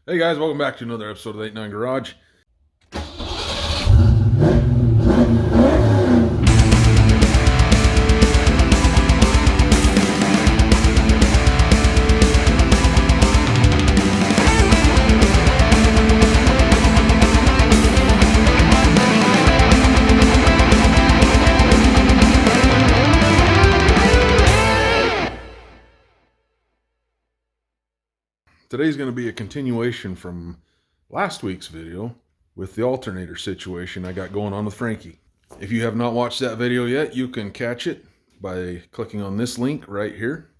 Hey guys, welcome back to another episode of the 89 Garage. Today's going to be a continuation from last week's video with the alternator situation I got going on with Frankie. If you have not watched that video yet, you can catch it by clicking on this link right here.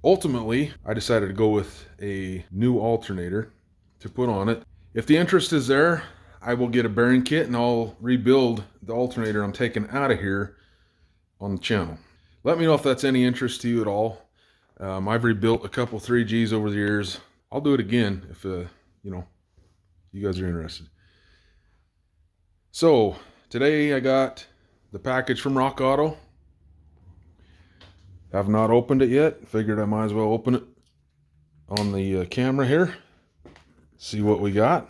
Ultimately, I decided to go with a new alternator to put on it. If the interest is there, I will get a bearing kit and I'll rebuild the alternator I'm taking out of here on the channel. Let me know if that's any interest to you at all. I've rebuilt a couple 3Gs over the years. I'll do it again if, you guys are interested. So, today I got the package from Rock Auto. Have not opened it yet. Figured I might as well open it on the camera here. See what we got.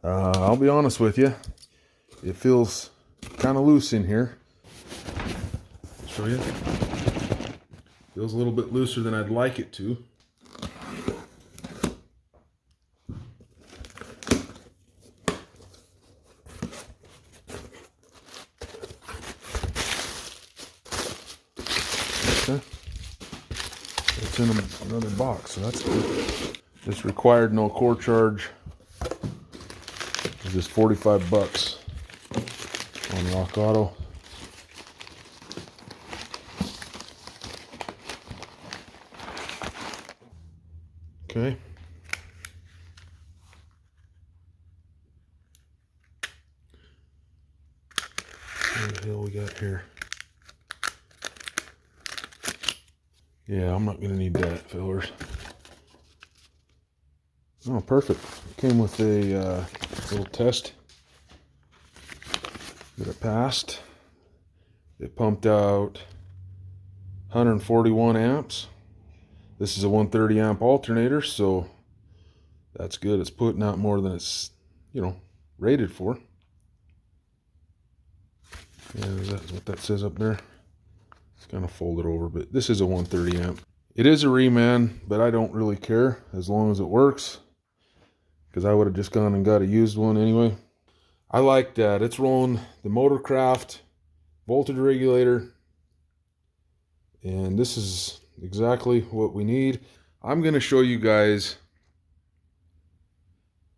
I'll be honest with you. It feels kind of loose in here. Show you. Feels a little bit looser than I'd like it to. Okay. It's in another box, so that's good. This required no core charge. It's just 45 bucks on Rock Auto. Okay. What the hell we got here? Yeah, I'm not going to need that, fellers. Oh, perfect. It came with a little test that it passed. It pumped out 141 amps. This is a 130 amp alternator, so that's good. It's putting out more than it's, rated for. Yeah, that's what that says up there. It's kind of folded over, but this is a 130 amp. It is a reman, but I don't really care as long as it works, because I would have just gone and got a used one anyway. I like that. It's rolling the Motorcraft voltage regulator, and this is exactly what we need. I'm going to show you guys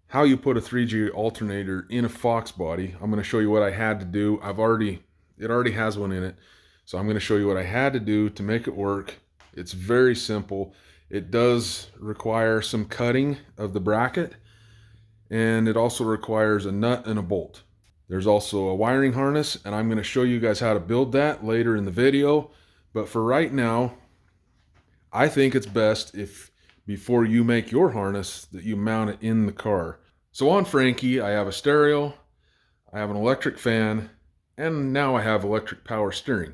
how you put a 3G alternator in a Fox body. I'm going to show you what I had to do. It already has one in it. So I'm going to show you what I had to do to make it work. It's very simple. It does require some cutting of the bracket, and it also requires a nut and a bolt. There's also a wiring harness, and I'm going to show you guys how to build that later in the video. But for right now, I think it's best if before you make your harness that you mount it in the car. So on Frankie, I have a stereo, I have an electric fan, and now I have electric power steering.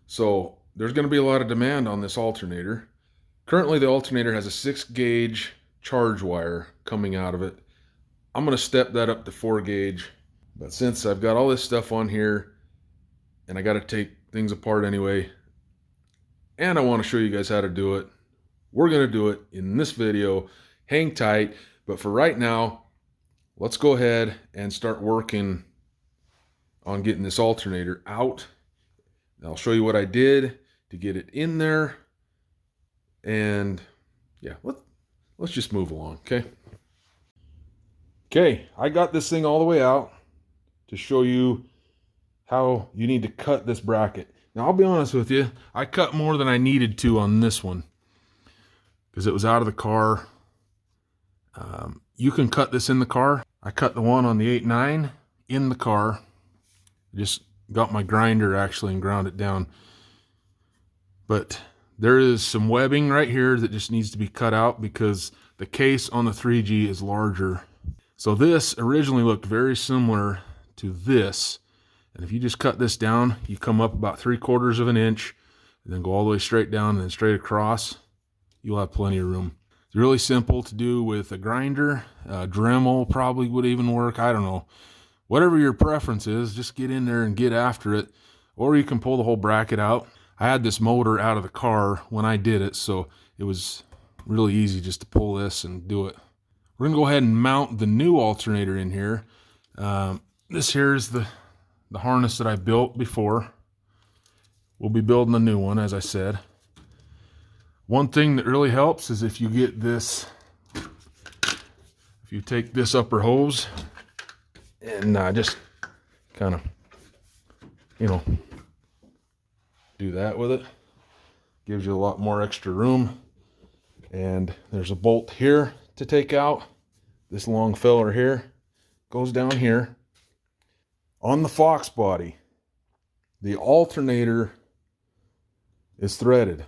So there's going to be a lot of demand on this alternator. Currently the alternator has a 6-gauge charge wire coming out of it. I'm going to step that up to 4-gauge. But since I've got all this stuff on here and I got to take things apart anyway, and I want to show you guys how to do it, we're going to do it in this video. Hang tight. But for right now, let's go ahead and start working on getting this alternator out. I'll show you what I did to get it in there. And yeah, let's just move along, okay? Okay, I got this thing all the way out to show you how you need to cut this bracket. Now, I'll be honest with you, I cut more than I needed to on this one because it was out of the car. You can cut this in the car. I cut the one on the 8.9 in the car. Just got my grinder actually and ground it down. But there is some webbing right here that just needs to be cut out because the case on the 3G is larger. So this originally looked very similar to this. And if you just cut this down, you come up about 3/4 of an inch and then go all the way straight down and then straight across. You'll have plenty of room. really simple to do with a grinder. Dremel probably would even work. I don't know. Whatever your preference is, just get in there and get after it. Or you can pull the whole bracket out. I had this motor out of the car when I did it, so it was really easy just to pull this and do it. We're gonna go ahead and mount the new alternator in here. This here is the harness that I built before. We'll be building a new one, as I said. One thing that really helps is if you get this, if you take this upper hose and just kind of, you know, do that with it. Gives you a lot more extra room. And there's a bolt here to take out. This long feller here goes down here. On the Fox body, the alternator is threaded.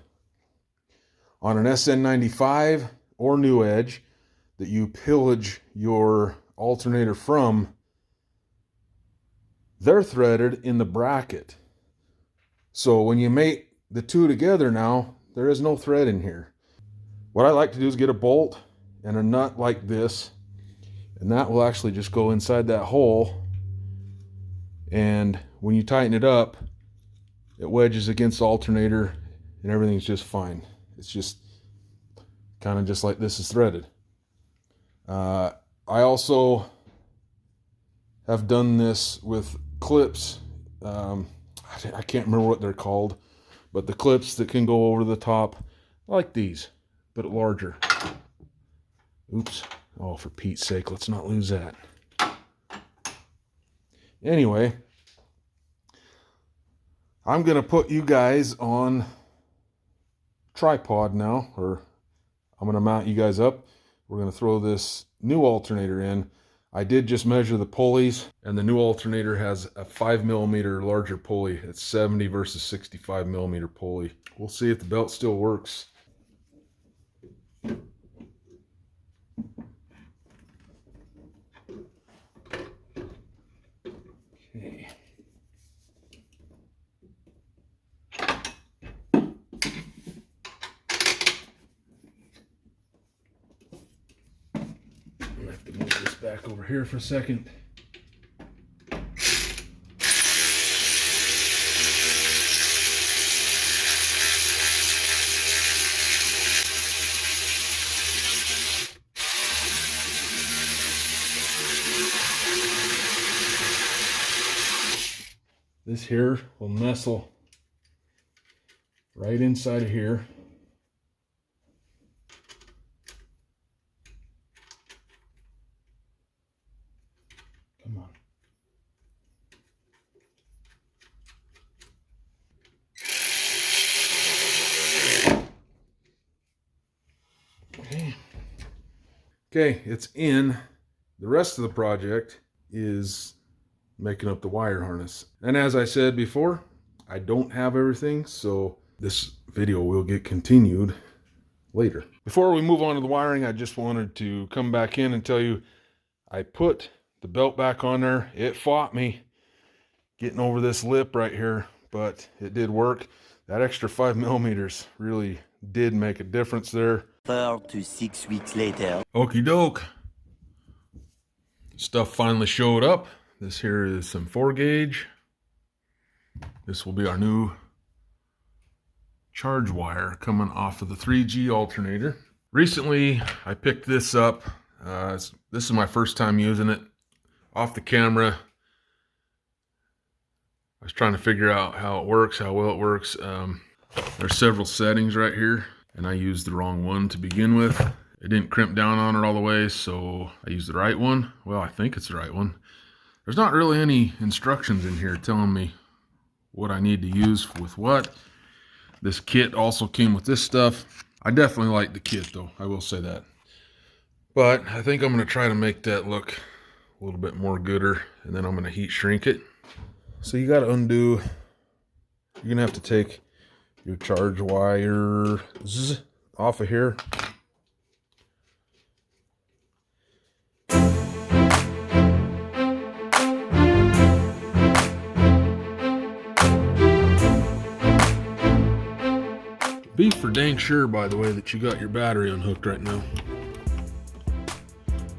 On an SN95 or New Edge that you pillage your alternator from, they're threaded in the bracket. So when you mate the two together now, there is no thread in here. What I like to do is get a bolt and a nut like this, and that will actually just go inside that hole, and when you tighten it up, it wedges against the alternator and everything's just fine. It's just kind of just like this is threaded. I also have done this with clips. I can't remember what they're called, but the clips that can go over the top like these, but larger. Oops. Oh, for Pete's sake, let's not lose that. Anyway, I'm going to put you guys on tripod now, or I'm going to mount you guys up. We're going to throw this new alternator in. I did just measure the pulleys, and the new alternator has a 5mm larger pulley. It's 70 versus 65mm pulley. We'll see if the belt still works. Okay. I have to move this back over here for a second. This here will nestle right inside of here. Come on. Okay, it's in. The rest of the project is making up the wire harness. And as I said before, I don't have everything, so this video will get continued later. Before we move on to the wiring, I just wanted to come back in and tell you I put the belt back on there. It fought me getting over this lip right here, but it did work. That extra 5mm really did make a difference there. 4 to 6 weeks later. Okie doke. Stuff finally showed up. This here is some 4-gauge. This will be our new charge wire coming off of the 3G alternator. Recently, I picked this up. This is my first time using it. Off the camera, I was trying to figure out how it works, how well it works. There's several settings right here, and I used the wrong one to begin with. It didn't crimp down on it all the way, so I used the right one. Well, I think it's the right one. There's not really any instructions in here telling me what I need to use with what. This kit also came with this stuff. I definitely like the kit though, I will say that. But I think I'm going to try to make that look a little bit more gooder, and then I'm going to heat shrink it. So you got to undo, you're going to have to take your charge wires off of here. for dang sure, by the way, that you got your battery unhooked right now.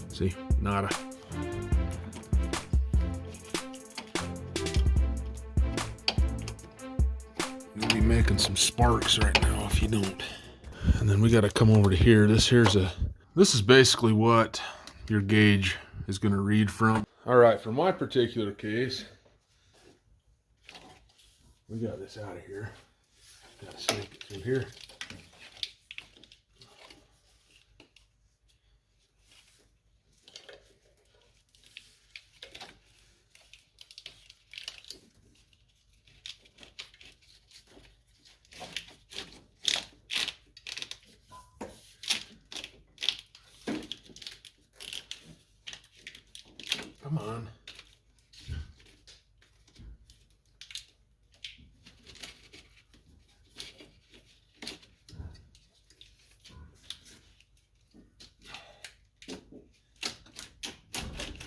See, nada. You'll be making some sparks right now if you don't. And then we got to come over to here. This is basically what your gauge is going to read from. All right, for my particular case, we got this out of here. Got to snake it through here. Come on.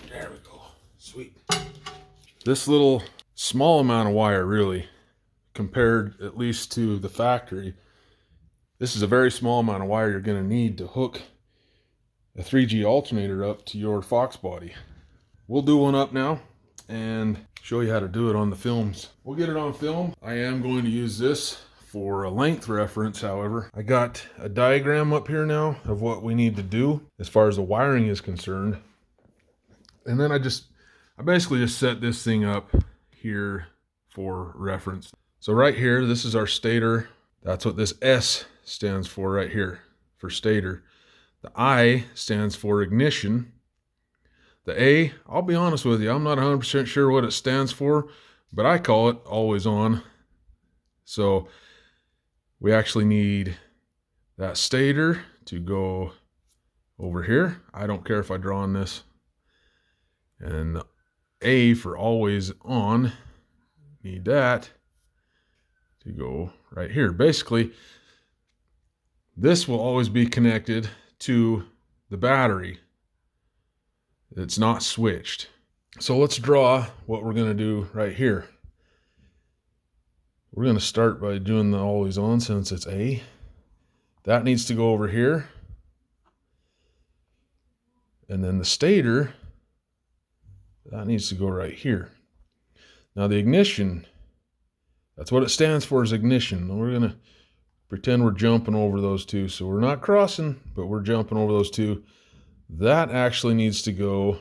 There we go. Sweet. This little small amount of wire, really, compared at least to the factory, this is a very small amount of wire you're going to need to hook a 3G alternator up to your Fox body. We'll do one up now and show you how to do it on the films. We'll get it on film. I am going to use this for a length reference, however. I got a diagram up here now of what we need to do as far as the wiring is concerned. And then I basically just set this thing up here for reference. So right here, this is our stator. That's what this S stands for right here, for stator. The I stands for ignition. The A, I'll be honest with you, I'm not 100% sure what it stands for, but I call it always on. So we actually need that stator to go over here. I don't care if I draw on this. And the A for always on, need that to go right here. Basically, this will always be connected to the battery. It's not switched. So let's draw what we're going to do right here. We're going to start by doing the always on since it's A. That needs to go over here. And then the stator, that needs to go right here. Now the ignition, that's what it stands for, is ignition. We're going to pretend we're jumping over those two. So we're not crossing, but we're jumping over those two. That actually needs to go,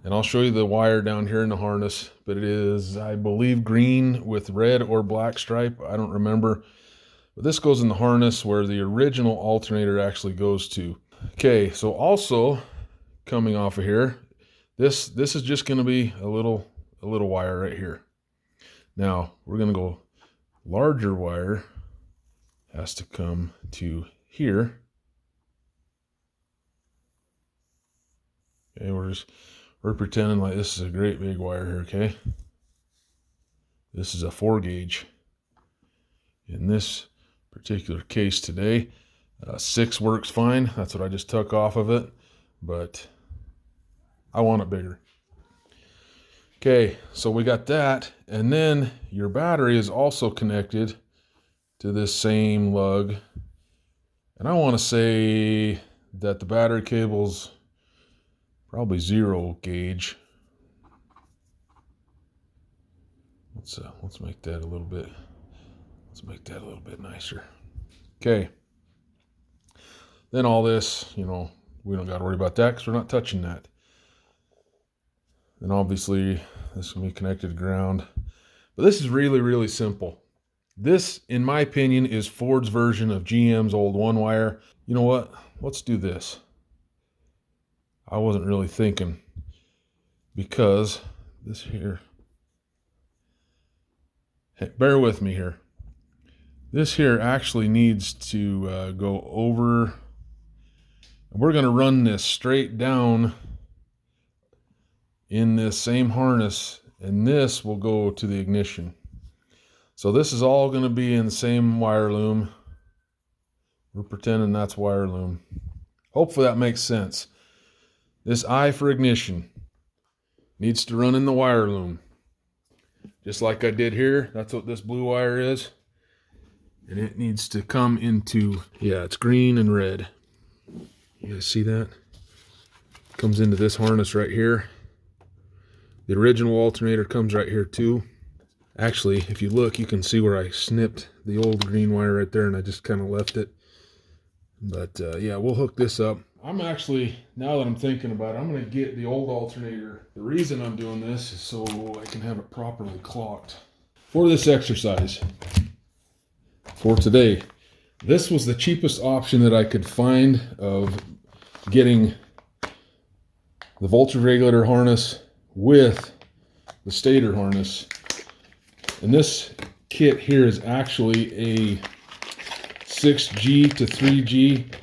and I'll show you the wire down here in the harness, but it is, I believe, green with red or black stripe. I don't remember. But this goes in the harness where the original alternator actually goes to. Okay, so also coming off of here, this is just going to be a little wire right here. Now, we're going to go larger wire has to come to here. Okay, we're pretending like this is a great big wire here, okay? This is a 4 gauge. In this particular case today, 6 works fine. That's what I just took off of it, but I want it bigger. Okay, so we got that, and then your battery is also connected to this same lug. And I want to say that the battery cable's probably 0 gauge. Let's make that a little bit. Let's make that a little bit nicer. Okay. Then all this, we don't got to worry about that because we're not touching that. Then obviously this can be connected to ground. But this is really, really simple. This, in my opinion, is Ford's version of GM's old 1-wire. You know what? Let's do this. I wasn't really thinking, because this here, hey, bear with me here. This here actually needs to go over. We're going to run this straight down in this same harness, and this will go to the ignition. So this is all going to be in the same wire loom. We're pretending that's wire loom. Hopefully that makes sense. This I for ignition needs to run in the wire loom. Just like I did here, that's what this blue wire is. And it needs to come into, yeah, it's green and red. You guys see that? Comes into this harness right here. The original alternator comes right here too. Actually, if you look, you can see where I snipped the old green wire right there, and I just kind of left it. But yeah, we'll hook this up. I'm actually, now that I'm thinking about it, I'm going to get the old alternator. The reason I'm doing this is so I can have it properly clocked. For this exercise, for today, this was the cheapest option that I could find of getting the voltage regulator harness with the stator harness. And this kit here is actually a 6G to 3G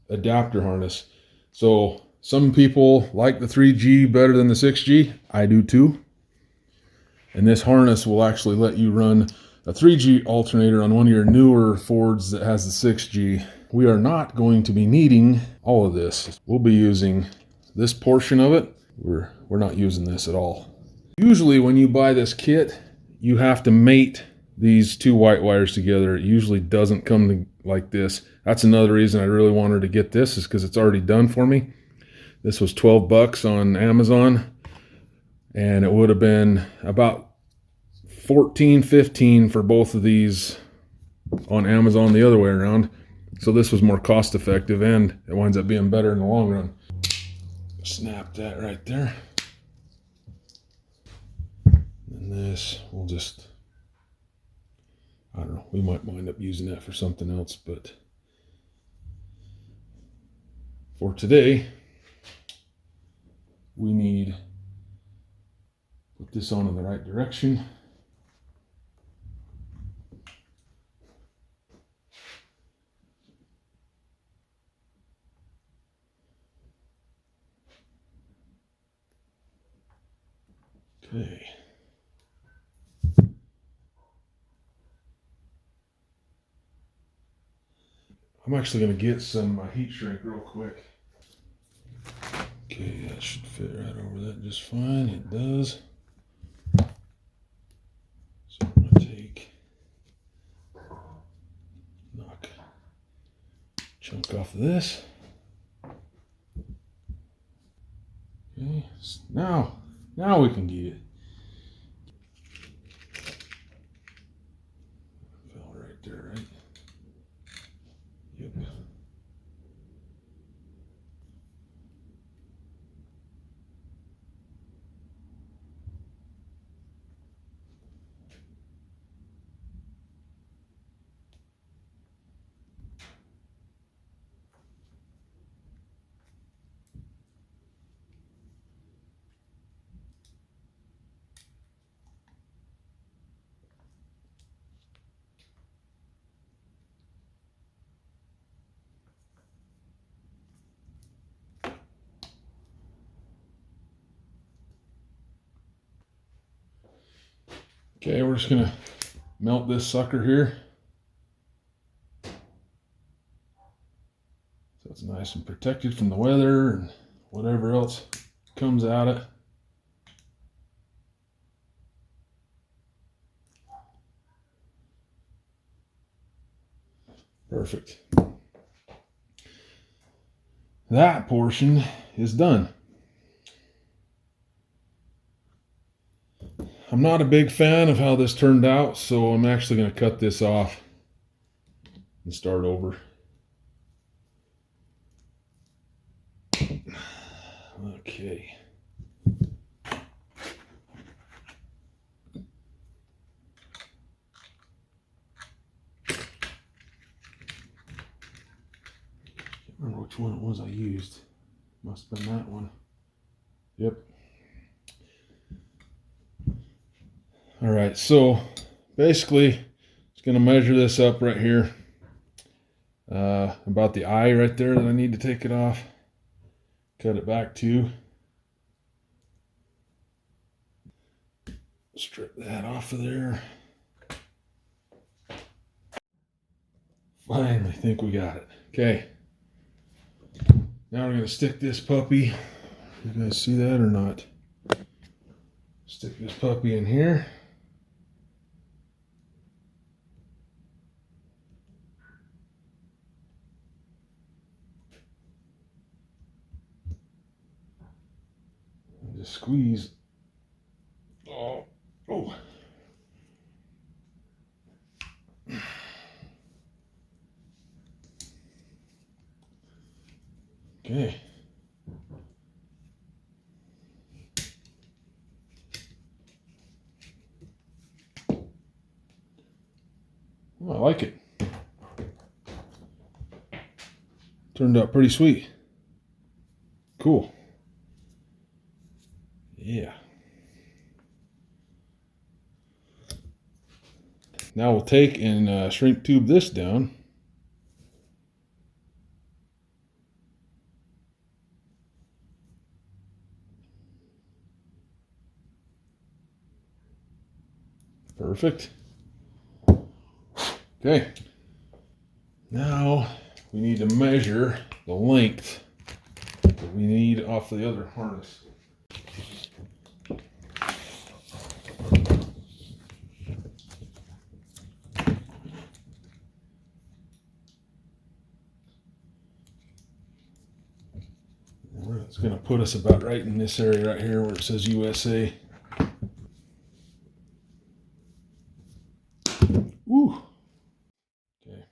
adapter harness. So some people like the 3G better than the 6G. I do too. And this harness will actually let you run a 3G alternator on one of your newer Fords that has the 6G. We are not going to be needing all of this. We'll be using this portion of it. We're not using this at all. Usually when you buy this kit, you have to mate these two white wires together. It usually doesn't come like this. That's another reason I really wanted to get this, is because it's already done for me. This was 12 bucks on Amazon, and it would have been about 14, 15 for both of these on Amazon the other way around. So this was more cost effective, and it winds up being better in the long run. Snap that right there. And this, we'll just, I don't know, we might wind up using that for something else, but for today, we need to put this on in the right direction. Okay. I'm actually going to get some heat shrink real quick. Okay, that should fit right over that just fine. It does. So I'm going to knock a chunk off of this. Okay, now we can get it. Fell right there, right? Yep. Okay, we're just gonna melt this sucker here. So it's nice and protected from the weather and whatever else comes at it. Perfect. That portion is done. I'm not a big fan of how this turned out, so I'm actually going to cut this off and start over. Okay. Can't remember which one it was I used. Must have been that one. Yep. All right, so basically, just going to measure this up right here. About the eye right there that I need to take it off. Cut it back to. Strip that off of there. Finally think we got it. Okay. Now we're going to stick this puppy. You guys see that or not? Stick this puppy in here. Just squeeze. Oh, oh. Okay. Well, I like it. Turned out pretty sweet. Cool. Yeah. Now we'll take and shrink tube this down. Perfect. Okay. Now we need to measure the length that we need off the other harness. It's going to put us about right in this area right here where it says USA. Woo. Okay.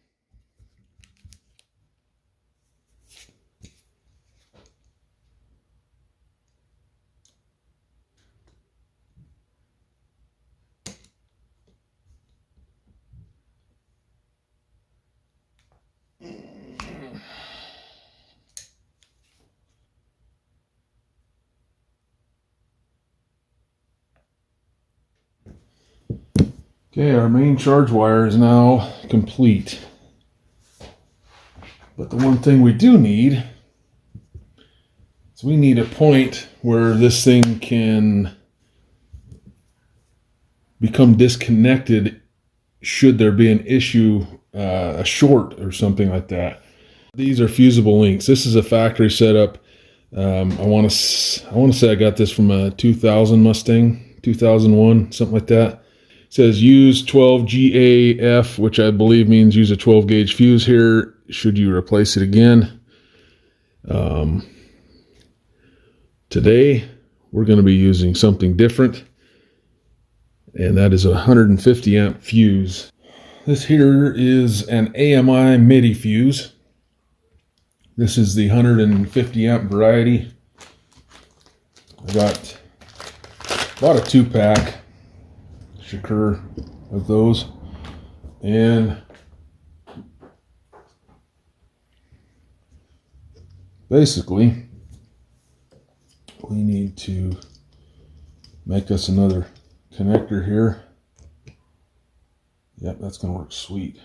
Okay, our main charge wire is now complete. But the one thing we do need is we need a point where this thing can become disconnected should there be an issue, a short or something like that. These are fusible links. This is a factory setup. I want to say I got this from a 2000 Mustang, 2001, something like that. It says use 12 GAF, which I believe means use a 12 gauge fuse here should you replace it again. Today we're going to be using something different, and that is a 150 amp fuse. This here is an AMI MIDI fuse. This is the 150 amp variety. I bought a 2-pack Shakur of those, and basically we need to make us another connector here. Yep, that's gonna work sweet.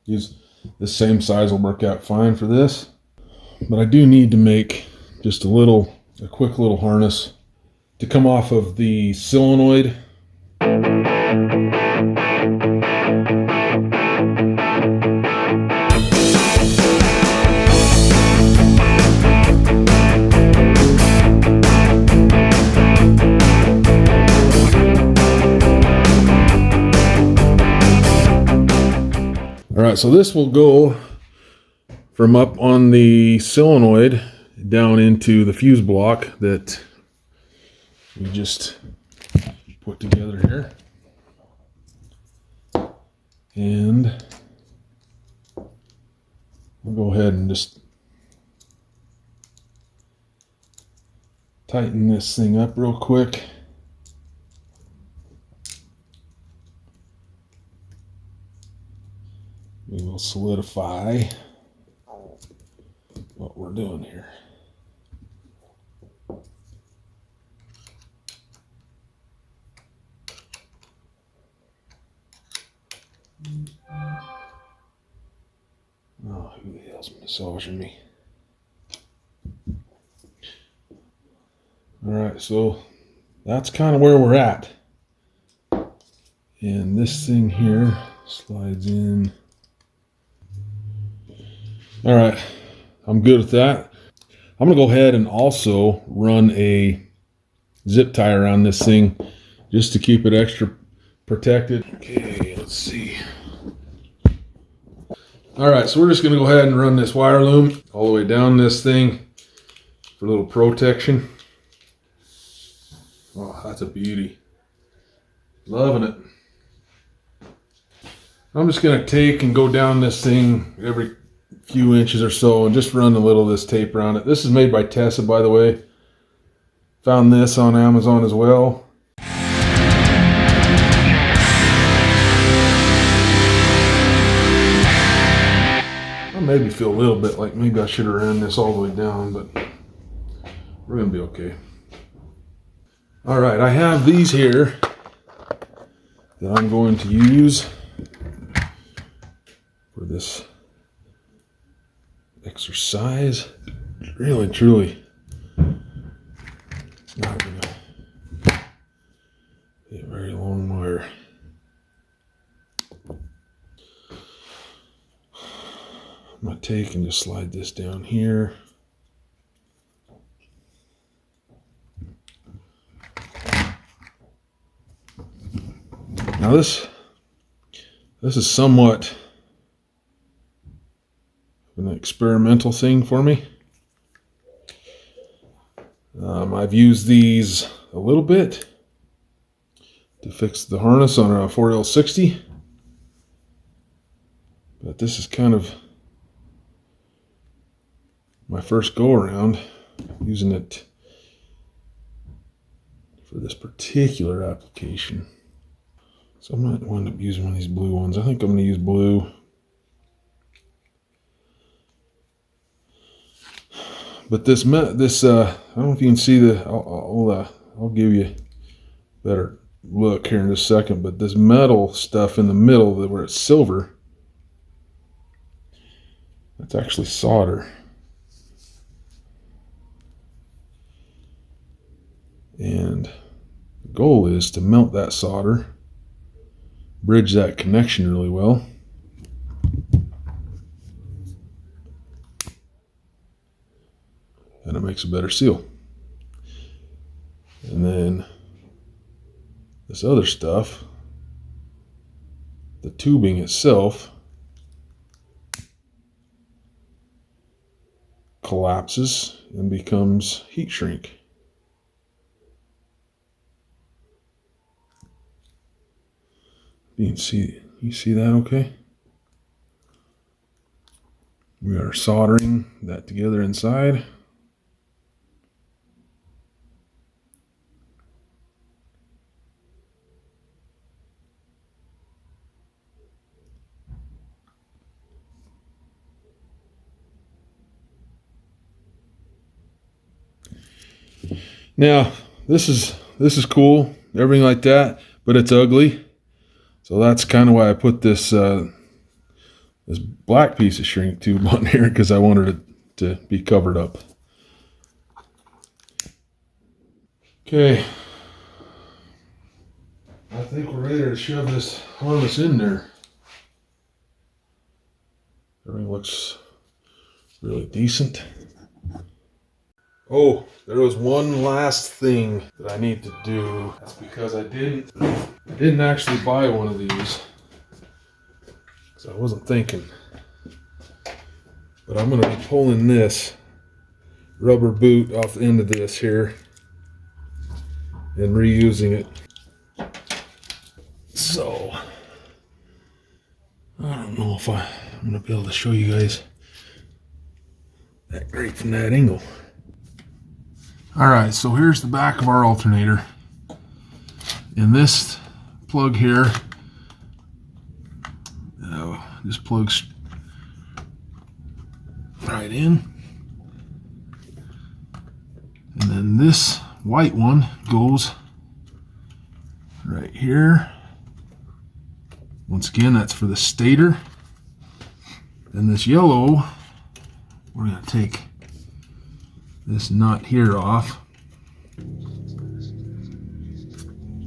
This same size will work out fine for this, but I do need to make just a quick little harness to come off of the solenoid. All right, so this will go from up on the solenoid down into the fuse block that we just put together here. And we'll go ahead and just tighten this thing up real quick. We will solidify what we're doing here. Oh, who the hell's massaging me? All right, so that's kind of where we're at. And this thing here slides in. All right, I'm good with that. I'm gonna go ahead and also run a zip tie around this thing just to keep it extra protected. Okay, let's see. All right, so we're just gonna go ahead and run this wire loom all the way down this thing for a little protection. Oh, that's a beauty. Loving it. I'm just going to take and go down this thing every few inches or so and just run a little of this tape around it. This is made by Tessa, by the way. Found this on Amazon as well. I maybe feel a little bit like maybe I should have ran this all the way down, but we're going to be okay. All right, I have these here that I'm going to use for this exercise. Really, truly, it's not going to be a very long wire. I'm going to take and just slide this down here. Now this is somewhat an experimental thing for me. I've used these a little bit to fix the harness on a 4L60, but this is kind of my first go around using it for this particular application. So I might wind up using one of these blue ones. I think I'm going to use blue. But this, I don't know if you can see I'll give you a better look here in just a second. But this metal stuff in the middle, where it's silver, that's actually solder. And the goal is to melt that solder, bridge that connection really well. And it makes a better seal. And then this other stuff, the tubing itself, collapses and becomes heat shrink. You see that okay? We are soldering that together inside. Now, this is cool, everything like that, but it's ugly. So that's kind of why I put this this black piece of shrink tube on here, because I wanted it to be covered up. Okay, I think we're ready to shove this harness in there. Everything looks really decent. Oh, there was one last thing that I need to do. That's because I didn't actually buy one of these, because I wasn't thinking. But I'm going to be pulling this rubber boot off the end of this here and reusing it. So I don't know if I'm going to be able to show you guys that great from that angle. Alright, so here's the back of our alternator. And this plug here, this plugs right in. And then this white one goes right here. Once again, that's for the stator. And this yellow, we're going to take this nut here off.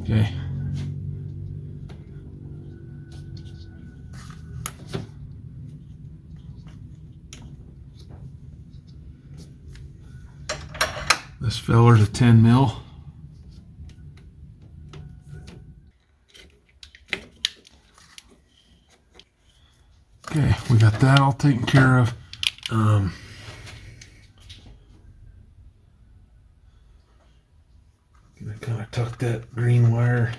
Okay. This feller's a 10 mil. Okay, we got that all taken care of. Gonna kind I tuck that green wire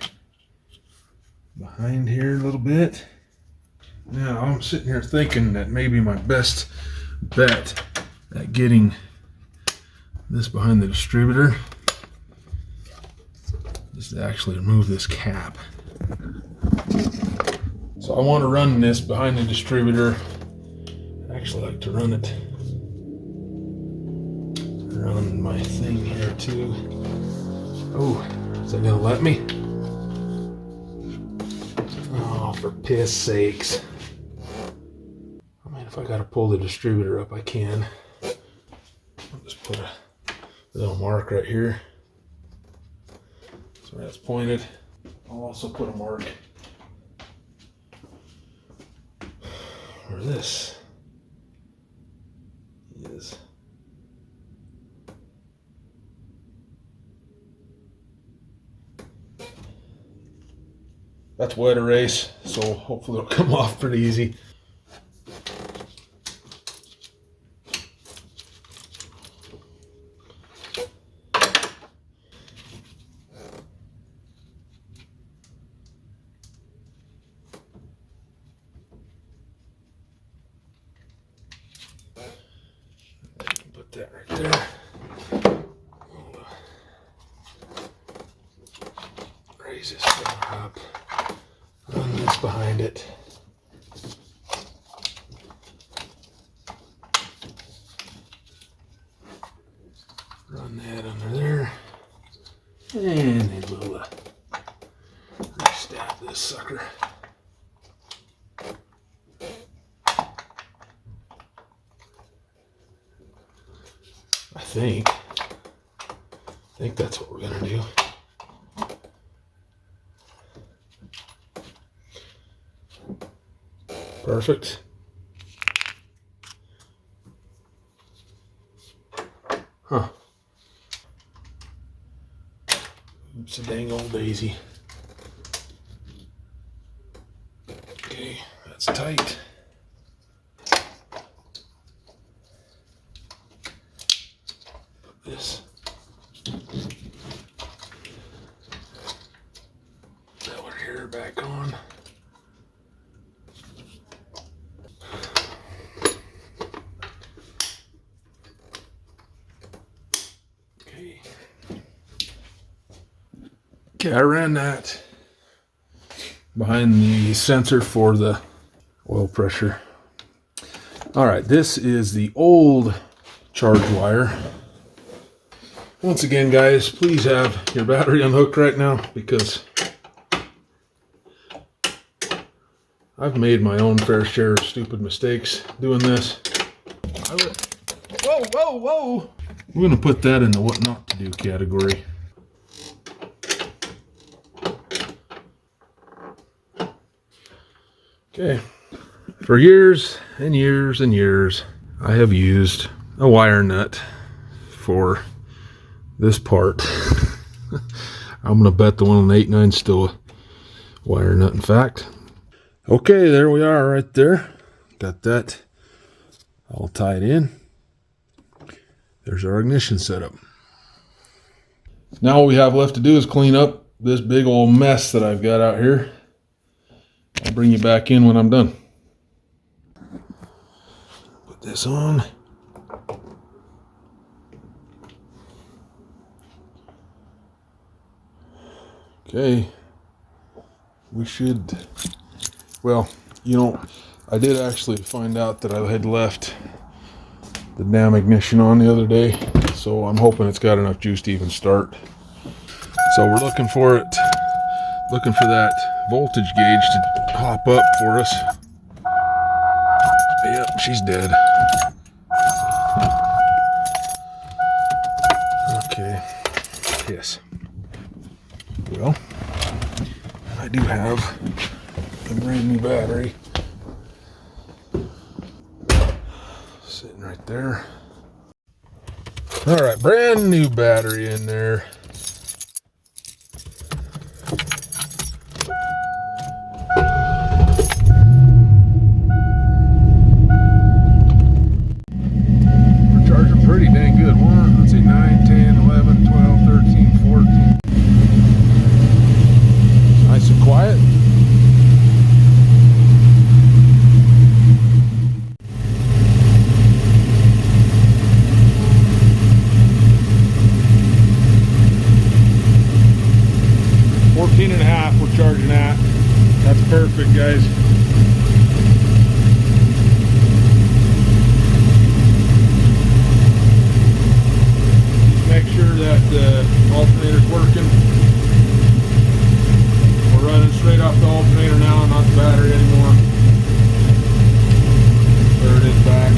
behind here a little bit. Now I'm sitting here thinking that maybe my best bet at getting this behind the distributor is to actually remove this cap. So I want to run this behind the distributor. I actually like to run it around my thing here too. Oh, is that gonna let me? Oh, for piss sakes. I mean, if I gotta pull the distributor up, I can. I'll just put a little mark right here. So that's pointed. I'll also put a mark where this is. That's wet erase, so hopefully it'll come off pretty easy. Put that right there. Raise this thing up. Run this behind it. Run that under there. And then we'll stab this sucker. I think that's what we're gonna do. Perfect. Huh. Oops, a dang old daisy. Okay, that's tight. Put this. That one here back on. Okay, I ran that behind the sensor for the oil pressure. All right, this is the old charge wire. Once again, guys, please have your battery unhooked right now because I've made my own fair share of stupid mistakes doing this. Whoa, whoa, whoa! We're gonna put that in the what not to do category. Okay, for years and years and years, I have used a wire nut for this part. I'm gonna bet the one on the 8.9 is still a wire nut, in fact. Okay, there we are right there. Got that all tied in. There's our ignition setup. Now what we have left to do is clean up this big old mess that I've got out here. I'll bring you back in when I'm done. Put this on. Okay. We should, well, you know, I did actually find out that I had left the damn ignition on the other day, so I'm hoping it's got enough juice to even start. So we're looking for it, looking for that voltage gauge to pop up for us. Yep, she's dead. Okay, yes. Well, I do have a brand new battery sitting right there. All right, brand new battery in there. We're charging pretty dang good. 1, let's see, 9, 10, 11, 12, 13, 14. alternator's working. We're running straight off the alternator now, not the battery anymore. There it is back.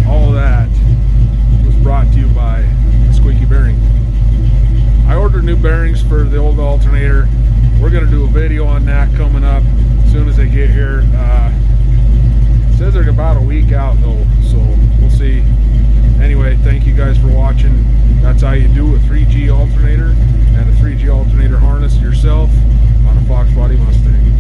All of that was brought to you by a squeaky bearing. I ordered new bearings for the old alternator. We're going to do a video on that coming up as soon as they get here. It says they're about a week out though, so we'll see. Anyway, thank you guys for watching. That's how you do a 3G alternator and a 3G alternator harness yourself on a Fox Body Mustang.